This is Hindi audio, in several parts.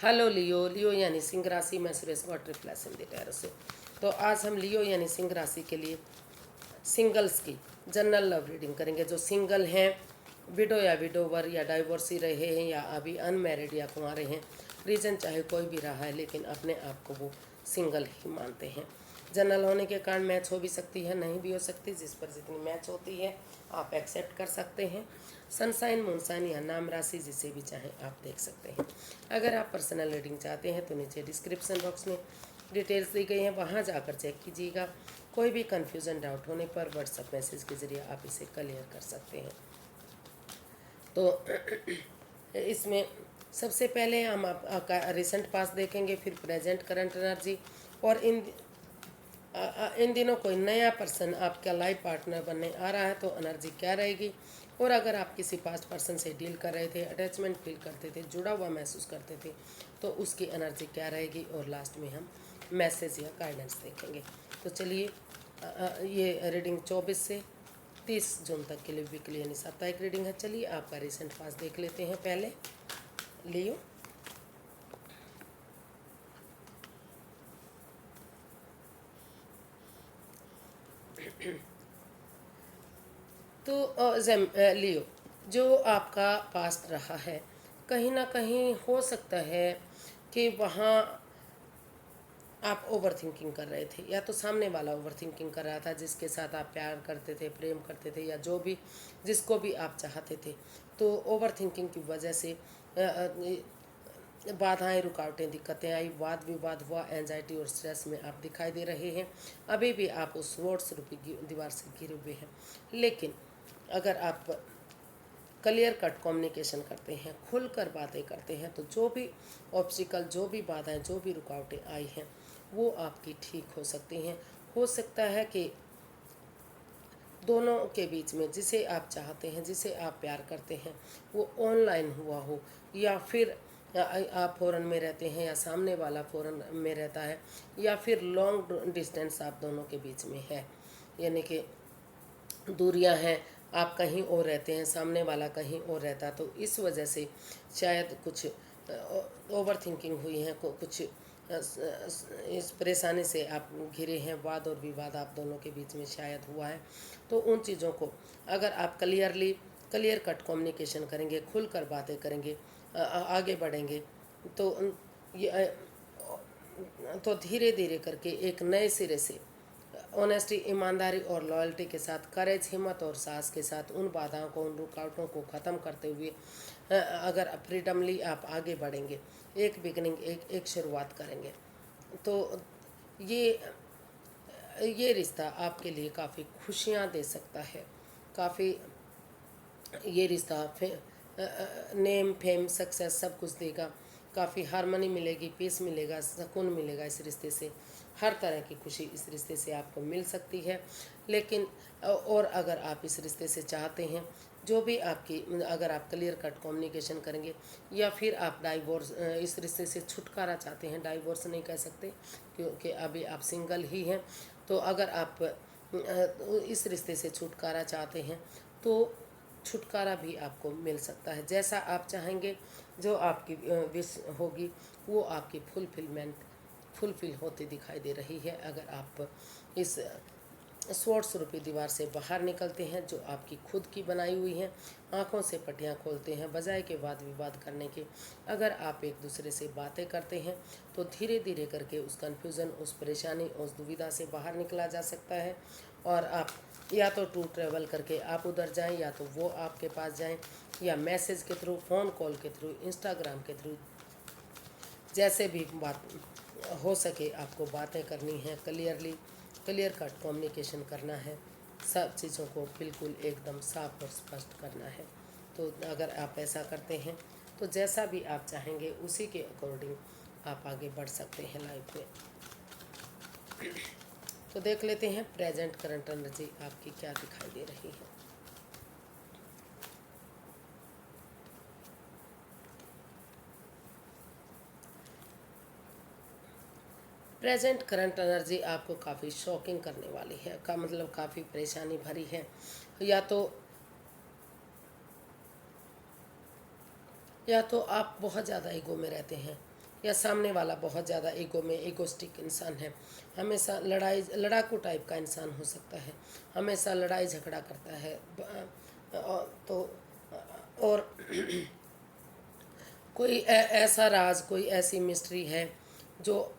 हेलो लियो। लियो यानी सिंह राशि में Suresh got reflex in the tarot से। तो आज हम लियो यानी सिंह राशि के लिए सिंगल्स की जनरल लव रीडिंग करेंगे। जो सिंगल हैं, विडो या विडोवर या डाइवोर्सी रहे हैं या अभी अनमैरिड या कुंवारे हैं, रीजन चाहे कोई भी रहा है लेकिन अपने आप को वो सिंगल ही मानते हैं। जनरल होने के कारण मैच हो भी सकती है, नहीं भी हो सकती। जिस पर जितनी मैच होती है आप एक्सेप्ट कर सकते हैं। सनसाइन, मूनसाइन या नाम राशि जिसे भी चाहें आप देख सकते हैं। अगर आप पर्सनल रीडिंग चाहते हैं तो नीचे डिस्क्रिप्शन बॉक्स में डिटेल्स दी गई हैं, वहाँ जाकर चेक कीजिएगा। कोई भी कन्फ्यूज़न, डाउट होने पर व्हाट्सएप मैसेज के ज़रिए आप इसे क्लियर कर सकते हैं। तो इसमें सबसे पहले हम आपका रिसेंट पास देखेंगे, फिर प्रेजेंट करंट एनर्जी, और इन दिनों कोई नया पर्सन आपका लाइफ पार्टनर बनने आ रहा है तो एनर्जी क्या रहेगी। और अगर आप किसी पास्ट पर्सन से डील कर रहे थे, अटैचमेंट फील करते थे, जुड़ा हुआ महसूस करते थे, तो उसकी एनर्जी क्या रहेगी। और लास्ट में हम मैसेज या गाइडेंस देखेंगे। तो चलिए, ये रीडिंग 24 से 30 जून तक के लिए वीकली यानी साप्ताहिक रीडिंग है। चलिए आपका रिसेंट पास देख लेते हैं। पहले लियो। तो लियो, जो आपका पास्ट रहा है, कहीं ना कहीं हो सकता है कि वहाँ आप ओवर थिंकिंग कर रहे थे, या तो सामने वाला ओवर थिंकिंग कर रहा था जिसके साथ आप प्यार करते थे, प्रेम करते थे, या जो भी जिसको भी आप चाहते थे। तो ओवर थिंकिंग की वजह से बाधाएं, रुकावटें, दिक्कतें आई, वाद विवाद हुआ, एंजाइटी और स्ट्रेस में आप दिखाई दे रहे हैं। अभी भी आप उस वोट्स रूपी दीवार से घिरे हुए हैं। लेकिन अगर आप क्लियर कट कम्युनिकेशन करते हैं, खुलकर बातें करते हैं, तो जो भी ऑब्स्टिकल, जो भी बाधाएं, जो भी रुकावटें आई हैं, वो आपकी ठीक हो सकती हैं। हो सकता है कि दोनों के बीच में जिसे आप चाहते हैं, जिसे आप प्यार करते हैं, वो ऑनलाइन हुआ हो, या फिर आप फॉरेन में रहते हैं या सामने वाला फॉरेन में रहता है, या फिर लॉन्ग डिस्टेंस आप दोनों के बीच में है, यानी कि दूरियां हैं। आप कहीं और रहते हैं, सामने वाला कहीं और रहता है। तो इस वजह से शायद कुछ ओवर थिंकिंग हुई है, कुछ इस परेशानी से आप घिरे हैं। वाद और विवाद आप दोनों के बीच में शायद हुआ है। तो उन चीज़ों को अगर आप क्लियर कट कम्युनिकेशन करेंगे, खुलकर बातें करेंगे, आगे बढ़ेंगे, तो ये तो धीरे धीरे करके एक नए सिरे से ऑनेस्टी, ईमानदारी और लॉयल्टी के साथ, करेज, हिम्मत और साहस के साथ उन बाधाओं को, उन रुकावटों को ख़त्म करते हुए अगर फ्रीडमली आप आगे बढ़ेंगे, एक बिगनिंग, एक शुरुआत करेंगे, तो ये रिश्ता आपके लिए काफ़ी खुशियाँ दे सकता है। काफ़ी ये रिश्ता नेम, फेम, सक्सेस सब कुछ देगा। काफ़ी हारमोनी मिलेगी, पीस मिलेगा, सुकून मिलेगा। इस रिश्ते से हर तरह की खुशी इस रिश्ते से आपको मिल सकती है। लेकिन और अगर आप इस रिश्ते से चाहते हैं, जो भी आपकी, अगर आप क्लियर कट कम्युनिकेशन करेंगे, या फिर आप डाइवोर्स, इस रिश्ते से छुटकारा चाहते हैं, डाइवोर्स नहीं कह सकते क्योंकि अभी आप सिंगल ही हैं। तो अगर आप इस रिश्ते से छुटकारा चाहते हैं तो छुटकारा भी आपको मिल सकता है। जैसा आप चाहेंगे, जो आपकी विश होगी, वो आपकी फुलफिल होती दिखाई दे रही है। अगर आप इस स्वॉर्ड्स रूपी दीवार से बाहर निकलते हैं, जो आपकी खुद की बनाई हुई हैं, आंखों से पट्टियां खोलते हैं, बजाय के वाद विवाद करने के। अगर आप एक दूसरे से बातें करते हैं तो धीरे धीरे करके उस कन्फ्यूज़न, उस परेशानी, उस दुविधा से बाहर निकला जा सकता है। और आप या तो टू ट्रैवल करके आप उधर जाएं, या तो वो आपके पास जाएं, या मैसेज के थ्रू, फ़ोन कॉल के थ्रू, इंस्टाग्राम के थ्रू, जैसे भी बात हो सके आपको बातें करनी है। क्लियर कट कम्युनिकेशन करना है। सब चीज़ों को बिल्कुल एकदम साफ और स्पष्ट करना है। तो अगर आप ऐसा करते हैं तो जैसा भी आप चाहेंगे उसी के अकॉर्डिंग आप आगे बढ़ सकते हैं लाइफ में। तो देख लेते हैं प्रेजेंट करंट एनर्जी आपकी क्या दिखाई दे रही है। प्रेजेंट करंट एनर्जी आपको काफ़ी शॉकिंग करने वाली है, का मतलब काफ़ी परेशानी भरी है। या तो आप बहुत ज़्यादा ईगो में रहते हैं, या सामने वाला बहुत ज़्यादा ईगो में ईगोस्टिक इंसान है, हमेशा लड़ाकू टाइप का इंसान हो सकता है, हमेशा लड़ाई झगड़ा करता है। तो और कोई ऐसा राज, कोई ऐसी मिस्ट्री है जो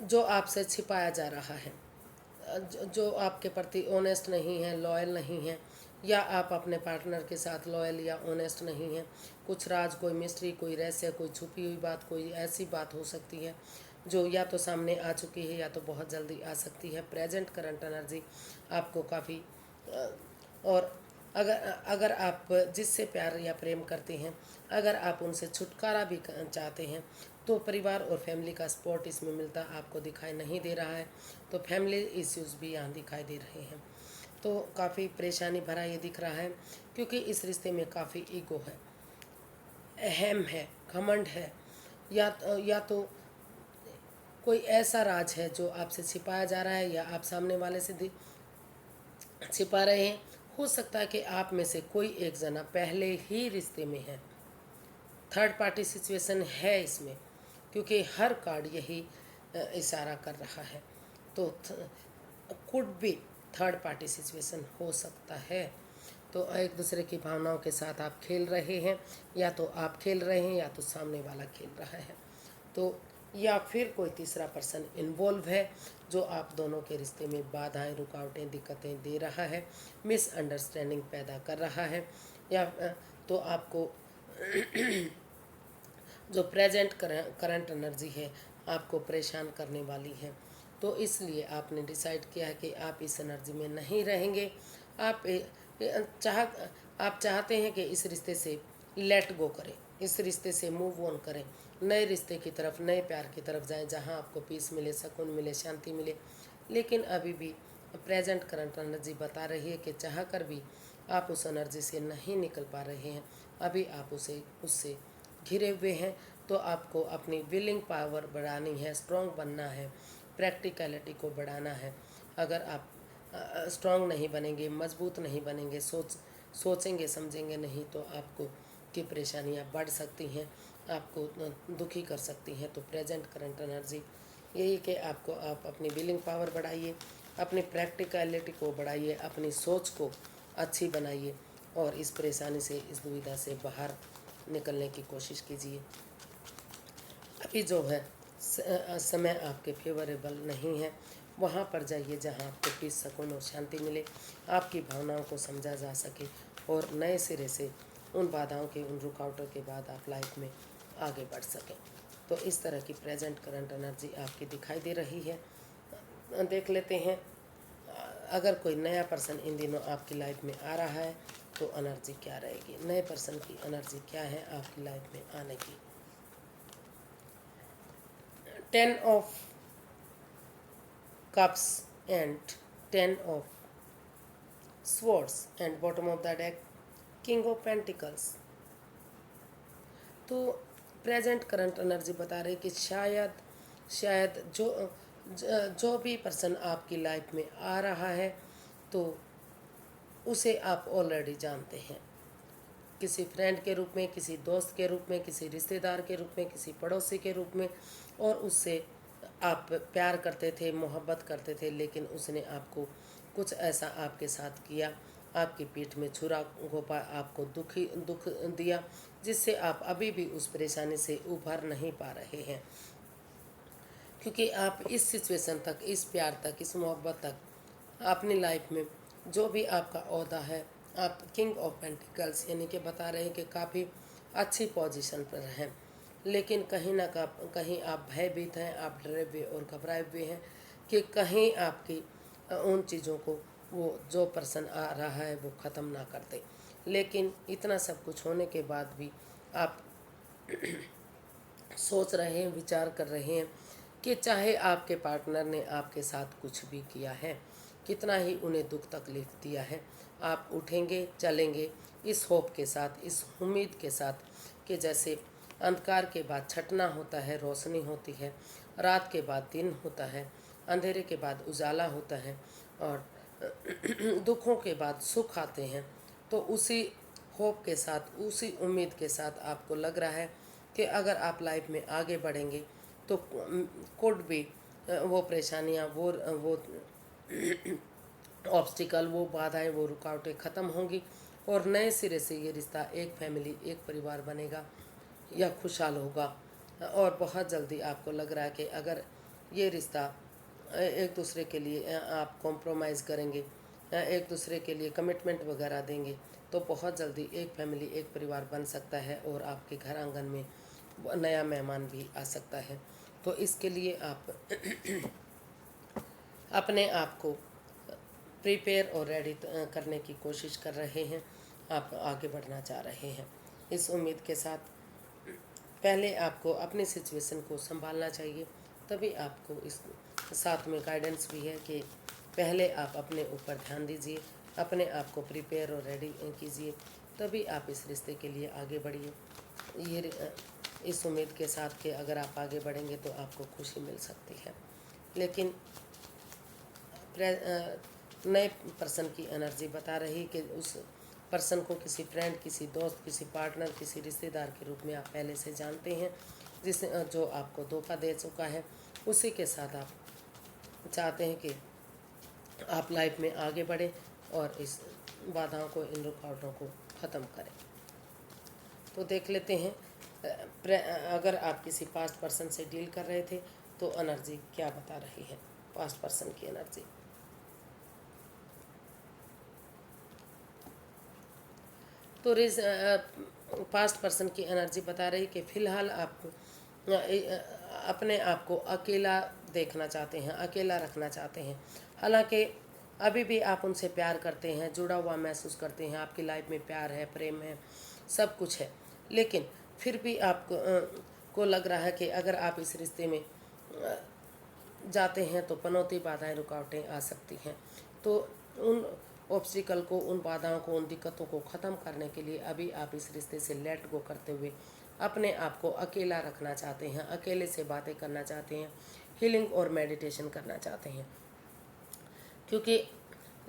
जो आपसे छिपाया जा रहा है, जो आपके प्रति ऑनेस्ट नहीं है, लॉयल नहीं है, या आप अपने पार्टनर के साथ लॉयल या ऑनेस्ट नहीं है। कुछ राज, कोई मिस्ट्री, कोई रहस्य, कोई छुपी हुई बात, कोई ऐसी बात हो सकती है जो या तो सामने आ चुकी है या तो बहुत जल्दी आ सकती है। प्रेजेंट करंट एनर्जी आपको काफ़ी और अगर अगर आप जिससे प्यार या प्रेम करते हैं, अगर आप उनसे छुटकारा भी चाहते हैं, तो परिवार और फैमिली का सपोर्ट इसमें मिलता आपको दिखाई नहीं दे रहा है। तो फैमिली इश्यूज़ भी यहाँ दिखाई दे रहे हैं। तो काफ़ी परेशानी भरा ये दिख रहा है, क्योंकि इस रिश्ते में काफ़ी ईगो है, अहम है, घमंड है, या तो कोई ऐसा राज है जो आपसे छिपाया जा रहा है या आप सामने वाले से छिपा रहे हैं। हो सकता है कि आप में से कोई एक जना पहले ही रिश्ते में है, थर्ड पार्टी सिचुएशन है इसमें, क्योंकि हर कार्ड यही इशारा कर रहा है। तो could be third party situation हो सकता है। तो एक दूसरे की भावनाओं के साथ आप खेल रहे हैं, या तो आप खेल रहे हैं या तो सामने वाला खेल रहा है। तो या फिर कोई तीसरा पर्सन इन्वॉल्व है जो आप दोनों के रिश्ते में बाधाएं, रुकावटें, दिक्कतें दे रहा है, मिसअंडरस्टैंडिंग पैदा कर रहा है, या तो आपको जो प्रेजेंट करंट एनर्जी है आपको परेशान करने वाली है। तो इसलिए आपने डिसाइड किया है कि आप इस एनर्जी में नहीं रहेंगे। आप चाह आप चाहते हैं कि इस रिश्ते से लेट गो करें, इस रिश्ते से मूव ऑन करें, नए रिश्ते की तरफ, नए प्यार की तरफ जाएं, जहां आपको पीस मिले, सुकून मिले, शांति मिले। लेकिन अभी भी प्रेजेंट करंट एनर्जी बता रही है कि चाह कर भी आप उस एनर्जी से नहीं निकल पा रहे हैं, अभी आप उससे घिरे हुए हैं। तो आपको अपनी विलिंग पावर बढ़ानी है, स्ट्रॉन्ग बनना है, प्रैक्टिकलिटी को बढ़ाना है। अगर आप स्ट्रॉन्ग नहीं बनेंगे, मजबूत नहीं बनेंगे, सोचेंगे समझेंगे नहीं, तो आपको की परेशानियां बढ़ सकती हैं, आपको दुखी कर सकती हैं। तो प्रेजेंट करंट एनर्जी यही कि आपको आप अपनी विलिंग पावर बढ़ाइए, अपनी प्रैक्टिकलिटी को बढ़ाइए, अपनी सोच को अच्छी बनाइए, और इस परेशानी से, इस दुविधा से बाहर निकलने की कोशिश कीजिए। अभी जो है समय आपके फेवरेबल नहीं है। वहाँ पर जाइए जहाँ आपको पीस, सुकून और शांति मिले, आपकी भावनाओं को समझा जा सके, और नए सिरे से उन बाधाओं के, उन रुकावटों के बाद आप लाइफ में आगे बढ़ सकें। तो इस तरह की प्रेजेंट करंट एनर्जी आपकी दिखाई दे रही है। देख लेते हैं अगर कोई नया पर्सन इन दिनों आपकी लाइफ में आ रहा है तो एनर्जी क्या रहेगी, नए पर्सन की एनर्जी क्या है आपकी लाइफ में आने की। 10 of cups and 10 of swords and bottom of the deck king of pentacles. तो प्रेजेंट करंट एनर्जी बता रही कि शायद जो भी पर्सन आपकी लाइफ में आ रहा है तो उसे आप ऑलरेडी जानते हैं, किसी फ्रेंड के रूप में, किसी दोस्त के रूप में, किसी रिश्तेदार के रूप में, किसी पड़ोसी के रूप में, और उससे आप प्यार करते थे, मोहब्बत करते थे, लेकिन उसने आपको कुछ ऐसा आपके साथ किया, आपकी पीठ में छुरा घोंपा, आपको दुख दिया, जिससे आप अभी भी उस परेशानी से उभर नहीं पा रहे हैं, क्योंकि आप इस सिचुएशन तक, इस प्यार तक, इस मोहब्बत तक अपनी लाइफ में जो भी आपका ओहदा है, आप किंग ऑफ पेंटिकल्स यानी कि बता रहे हैं कि काफ़ी अच्छी पोजीशन पर हैं, लेकिन कहीं ना कहीं आप भयभीत हैं, आप डरे हुए और घबराए हुए हैं कि कहीं आपकी उन चीज़ों को वो जो पर्सन आ रहा है वो ख़त्म ना कर दे। लेकिन इतना सब कुछ होने के बाद भी आप सोच रहे हैं, विचार कर रहे हैं कि चाहे आपके पार्टनर ने आपके साथ कुछ भी किया है, कितना ही उन्हें दुख तकलीफ दिया है, आप उठेंगे, चलेंगे इस होप के साथ, इस उम्मीद के साथ कि जैसे अंधकार के बाद छटना होता है, रोशनी होती है, रात के बाद दिन होता है, अंधेरे के बाद उजाला होता है, और दुखों के बाद सुख आते हैं। तो उसी होप के साथ, उसी उम्मीद के साथ आपको लग रहा है कि अगर आप लाइफ में आगे बढ़ेंगे तो कुड भी वो परेशानियाँ, वो ऑब्स्टिकल, वो बाधाएं, वो रुकावटें ख़त्म होंगी और नए सिरे से ये रिश्ता, एक फैमिली, एक परिवार बनेगा या खुशहाल होगा। और बहुत जल्दी आपको लग रहा है कि अगर ये रिश्ता एक दूसरे के लिए आप कॉम्प्रोमाइज़ करेंगे, एक दूसरे के लिए कमिटमेंट वगैरह देंगे, तो बहुत जल्दी एक फैमिली, एक परिवार बन सकता है और आपके घर आंगन में नया मेहमान भी आ सकता है। तो इसके लिए आप अपने आप को प्रिपेयर और रेडी करने की कोशिश कर रहे हैं, आप आगे बढ़ना चाह रहे हैं। इस उम्मीद के साथ पहले आपको अपनी सिचुएशन को संभालना चाहिए, तभी आपको इस साथ में गाइडेंस भी है कि पहले आप अपने ऊपर ध्यान दीजिए, अपने आप को प्रिपेयर और रेडी कीजिए, तभी आप इस रिश्ते के लिए आगे बढ़िए। ये इस उम्मीद के साथ कि अगर आप आगे बढ़ेंगे तो आपको खुशी मिल सकती है। लेकिन नए पर्सन की एनर्जी बता रही कि उस पर्सन को किसी फ्रेंड, किसी दोस्त, किसी पार्टनर, किसी रिश्तेदार के रूप में आप पहले से जानते हैं, जो आपको धोखा दे चुका है। उसी के साथ आप चाहते हैं कि आप लाइफ में आगे बढ़ें और इस बाधाओं को, इन रुकावटों को ख़त्म करें। तो देख लेते हैं अगर आप किसी पास्ट पर्सन से डील कर रहे थे तो एनर्जी क्या बता रही है, पास्ट पर्सन की एनर्जी। तो पास्ट पर्सन की एनर्जी बता रही कि फ़िलहाल आप अपने आप को अकेला देखना चाहते हैं, अकेला रखना चाहते हैं। हालांकि अभी भी आप उनसे प्यार करते हैं, जुड़ा हुआ महसूस करते हैं, आपकी लाइफ में प्यार है, प्रेम है, सब कुछ है, लेकिन फिर भी आपको को लग रहा है कि अगर आप इस रिश्ते में जाते हैं तो पनौती, बाधाएं, रुकावटें आ सकती हैं। तो उन ऑब्स्टिकल को, उन बाधाओं को, उन दिक्कतों को ख़त्म करने के लिए अभी आप इस रिश्ते से लेट गो करते हुए अपने आप को अकेला रखना चाहते हैं, अकेले से बातें करना चाहते हैं, हीलिंग और मेडिटेशन करना चाहते हैं। क्योंकि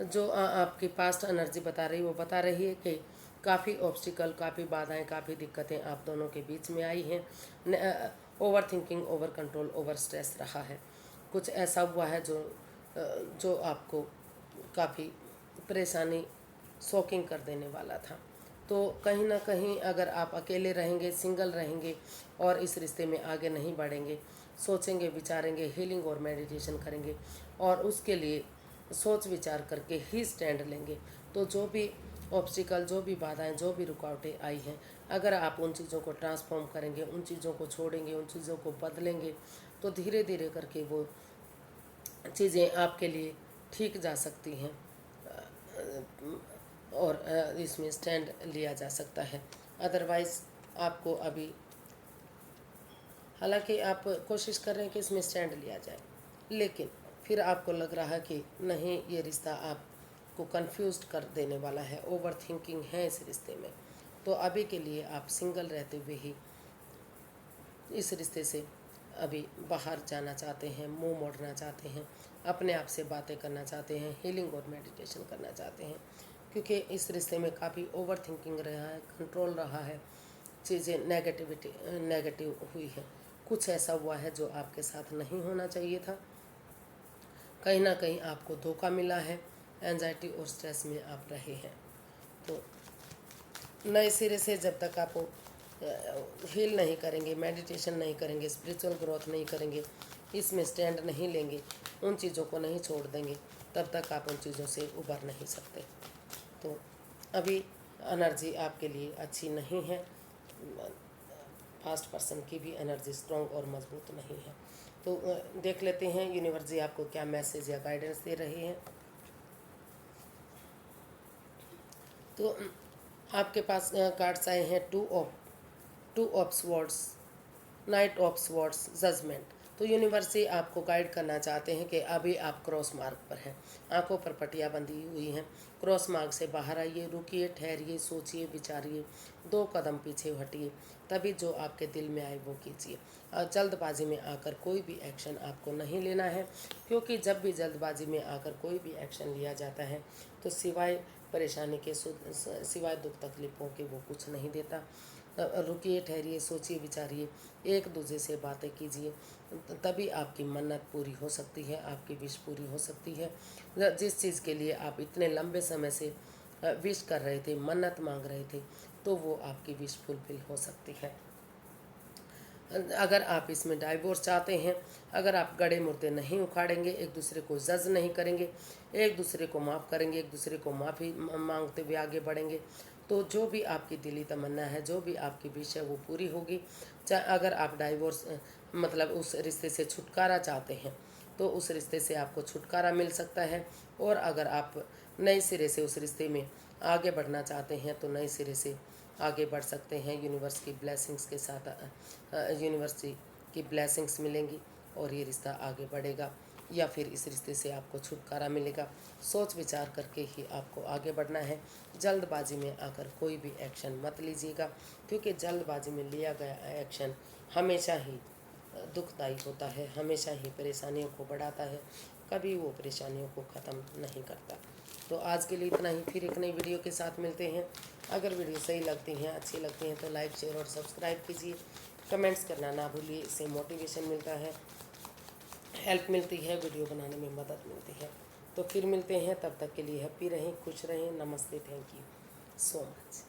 जो आपकी पास्ट एनर्जी बता रही है वो बता रही है कि काफ़ी ऑब्स्टिकल, काफ़ी बाधाएं, काफ़ी दिक्कतें आप दोनों के बीच में आई हैं। Over thinking, over control, over stress रहा है। कुछ ऐसा हुआ है जो आपको काफ़ी परेशानी, शॉकिंग कर देने वाला था। तो कहीं ना कहीं अगर आप अकेले रहेंगे, सिंगल रहेंगे और इस रिश्ते में आगे नहीं बढ़ेंगे, सोचेंगे, विचारेंगे, हीलिंग और मेडिटेशन करेंगे और उसके लिए सोच विचार करके ही स्टैंड लेंगे, तो जो भी ऑब्स्टिकल, जो भी बाधाएं, जो भी रुकावटें आई हैं, अगर आप उन चीज़ों को ट्रांसफॉर्म करेंगे, उन चीज़ों को छोड़ेंगे, उन चीज़ों को बदलेंगे, तो धीरे धीरे करके वो चीज़ें आपके लिए ठीक जा सकती हैं और इसमें स्टैंड लिया जा सकता है। अदरवाइज़ आपको अभी, हालांकि आप कोशिश कर रहे हैं कि इसमें स्टैंड लिया जाए, लेकिन फिर आपको लग रहा है कि नहीं, ये रिश्ता आपको कंफ्यूज कर देने वाला है, ओवर थिंकिंग है इस रिश्ते में। तो अभी के लिए आप सिंगल रहते हुए ही इस रिश्ते से अभी बाहर जाना चाहते हैं, मुंह मोड़ना चाहते हैं, अपने आप से बातें करना चाहते हैं, हीलिंग और मेडिटेशन करना चाहते हैं, क्योंकि इस रिश्ते में काफ़ी ओवर थिंकिंग रहा है, कंट्रोल रहा है, चीज़ें नेगेटिव हुई है। कुछ ऐसा हुआ है जो आपके साथ नहीं होना चाहिए था। कहीं ना कहीं आपको धोखा मिला है, एंजाइटी और स्ट्रेस में आप रहे हैं। तो नए सिरे से जब तक आप हील नहीं करेंगे, मेडिटेशन नहीं करेंगे, स्पिरिचुअल ग्रोथ नहीं करेंगे, इसमें स्टैंड नहीं लेंगे, उन चीज़ों को नहीं छोड़ देंगे, तब तक आप उन चीज़ों से उबर नहीं सकते। तो अभी एनर्जी आपके लिए अच्छी नहीं है, फास्ट पर्सन की भी एनर्जी स्ट्रॉन्ग और मजबूत नहीं है। तो देख लेते हैं यूनिवर्स जी आपको क्या मैसेज या गाइडेंस दे रहे हैं। तो आपके पास कार्ड्स आए हैं two of swords, knight of swords, judgment. तो यूनिवर्स से आपको गाइड करना चाहते हैं कि अभी आप क्रॉस मार्ग पर हैं, आंखों पर पट्टियाँ बंधी हुई हैं, क्रॉस मार्ग से बाहर आइए, रुकिए, ठहरिए, सोचिए, विचारिए, 2 कदम पीछे हटिए, तभी जो आपके दिल में आए वो कीजिए। जल्दबाजी में आकर कोई भी एक्शन आपको नहीं लेना है, क्योंकि जब भी जल्दबाजी में आकर कोई भी एक्शन लिया जाता है तो सिवाय परेशानी के, सिवाय दुख तकलीफ़ों के वो कुछ नहीं देता। रुकिए, ठहरिए, सोचिए, विचारिए, एक दूसरे से बातें कीजिए, तभी आपकी मन्नत पूरी हो सकती है, आपकी विश पूरी हो सकती है। जिस चीज़ के लिए आप इतने लंबे समय से विश कर रहे थे, मन्नत मांग रहे थे, तो वो आपकी विश फुलफिल हो सकती है। अगर आप इसमें डाइवोर्स चाहते हैं, अगर आप गड़े मुर्दे नहीं उखाड़ेंगे, एक दूसरे को जज नहीं करेंगे, एक दूसरे को माफ़ करेंगे, एक दूसरे को माफ़ी मांगते हुए आगे बढ़ेंगे, तो जो भी आपकी दिली तमन्ना है, जो भी आपकी विश है, वो पूरी होगी। चाहे अगर आप डाइवोर्स मतलब उस रिश्ते से छुटकारा चाहते हैं, तो उस रिश्ते से आपको छुटकारा मिल सकता है। और अगर आप नए सिरे से उस रिश्ते में आगे बढ़ना चाहते हैं, तो नए सिरे से आगे बढ़ सकते हैं। यूनिवर्स की ब्लेसिंग्स के साथ यूनिवर्स की ब्लेसिंग्स मिलेंगी और ये रिश्ता आगे बढ़ेगा, या फिर इस रिश्ते से आपको छुटकारा मिलेगा। सोच विचार करके ही आपको आगे बढ़ना है। जल्दबाजी में आकर कोई भी एक्शन मत लीजिएगा, क्योंकि जल्दबाजी में लिया गया एक्शन हमेशा ही दुखदायी होता है, हमेशा ही परेशानियों को बढ़ाता है, कभी वो परेशानियों को ख़त्म नहीं करता। तो आज के लिए इतना ही, फिर एक नई वीडियो के साथ मिलते हैं। अगर वीडियो सही लगती हैं, अच्छी लगती हैं, तो लाइक, शेयर और सब्सक्राइब कीजिए। कमेंट्स करना ना भूलिए, इससे मोटिवेशन मिलता है, हेल्प मिलती है, वीडियो बनाने में मदद मिलती है। तो फिर मिलते हैं, तब तक के लिए हैप्पी रहें, खुश रहें। नमस्ते, थैंक यू सो मच।